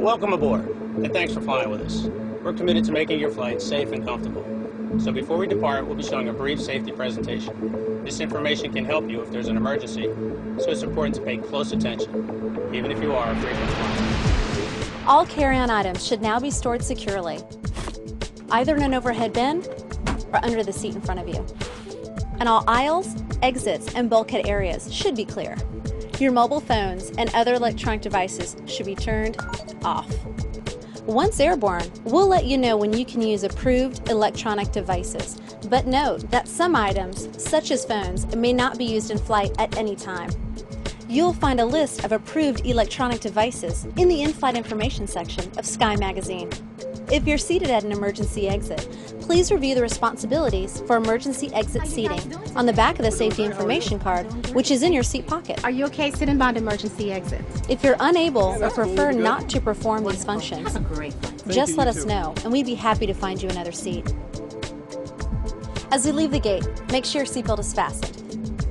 Welcome aboard, and thanks for flying with us. We're committed to making your flight safe and comfortable. So before we depart, we'll be showing a brief safety presentation. This information can help you if there's an emergency, so it's important to pay close attention, even if you are a frequent flyer. All carry-on items should now be stored securely, either in an overhead bin or under the seat in front of you. And all aisles, exits, and bulkhead areas should be clear. Your mobile phones and other electronic devices should be turned off. Once airborne, we'll let you know when you can use approved electronic devices. But note that some items, such as phones, may not be used in flight at any time. You'll find a list of approved electronic devices in the in-flight information section of Sky Magazine. If you're seated at an emergency exit, please review the responsibilities for emergency exit seating on the back of the safety information card, which is in your seat pocket. Are you okay sitting by the emergency exit? If you're unable or prefer not to perform these functions, just let us know and we'd be happy to find you another seat. As we leave the gate, make sure your seatbelt is fastened.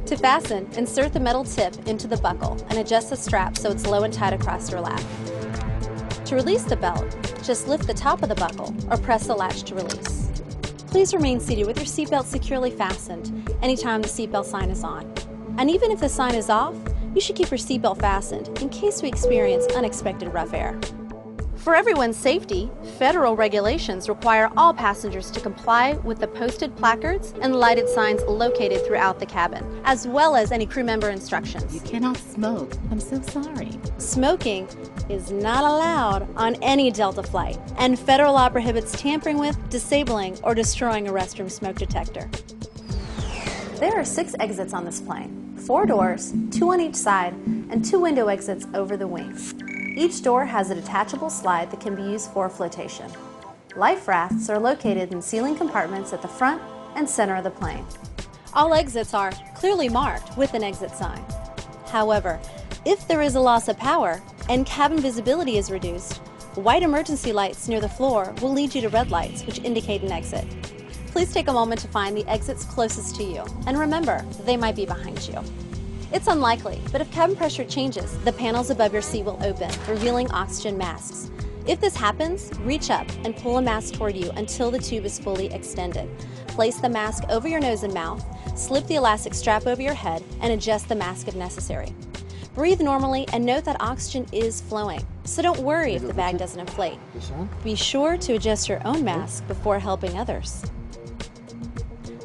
To fasten, insert the metal tip into the buckle and adjust the strap so it's low and tight across your lap. To release the belt, just lift the top of the buckle or press the latch to release. Please remain seated with your seatbelt securely fastened anytime the seatbelt sign is on. And even if the sign is off, you should keep your seatbelt fastened in case we experience unexpected rough air. For everyone's safety, federal regulations require all passengers to comply with the posted placards and lighted signs located throughout the cabin, as well as any crew member instructions. You cannot smoke. I'm so sorry. Smoking is not allowed on any Delta flight, and federal law prohibits tampering with, disabling, or destroying a restroom smoke detector. There are 6 exits on this plane, 4 doors, 2 on each side, and 2 window exits over the wing. Each door has a detachable slide that can be used for flotation. Life rafts are located in ceiling compartments at the front and center of the plane. All exits are clearly marked with an exit sign. However, if there is a loss of power and cabin visibility is reduced, white emergency lights near the floor will lead you to red lights, which indicate an exit. Please take a moment to find the exits closest to you, and remember, they might be behind you. It's unlikely, but if cabin pressure changes, the panels above your seat will open, revealing oxygen masks. If this happens, reach up and pull a mask toward you until the tube is fully extended. Place the mask over your nose and mouth, slip the elastic strap over your head, and adjust the mask if necessary. Breathe normally and note that oxygen is flowing, so don't worry if the bag doesn't inflate. Be sure to adjust your own mask before helping others.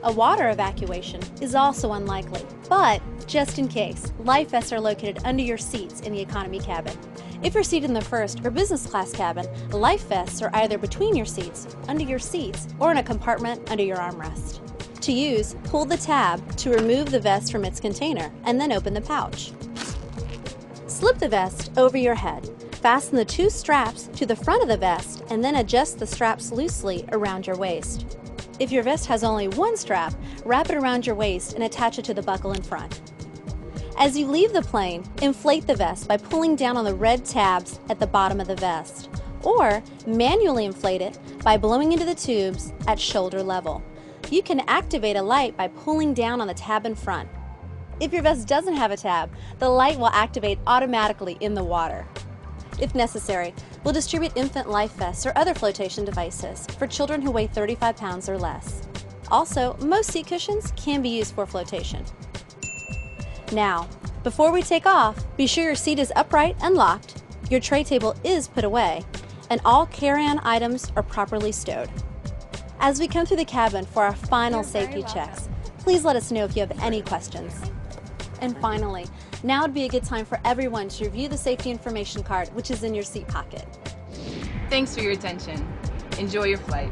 A water evacuation is also unlikely, but just in case, life vests are located under your seats in the economy cabin. If you're seated in the first or business class cabin, life vests are either between your seats, under your seats, or in a compartment under your armrest. To use, pull the tab to remove the vest from its container and then open the pouch. Slip the vest over your head. Fasten the 2 straps to the front of the vest and then adjust the straps loosely around your waist. If your vest has only 1 strap, wrap it around your waist and attach it to the buckle in front. As you leave the plane, inflate the vest by pulling down on the red tabs at the bottom of the vest, or manually inflate it by blowing into the tubes at shoulder level. You can activate a light by pulling down on the tab in front. If your vest doesn't have a tab, the light will activate automatically in the water. If necessary, we'll distribute infant life vests or other flotation devices for children who weigh 35 pounds or less. Also, most seat cushions can be used for flotation. Now, before we take off, be sure your seat is upright and locked, your tray table is put away, and all carry-on items are properly stowed. As we come through the cabin for our final safety checks, please let us know if you have any questions. And finally, now would be a good time for everyone to review the safety information card, which is in your seat pocket. Thanks for your attention. Enjoy your flight.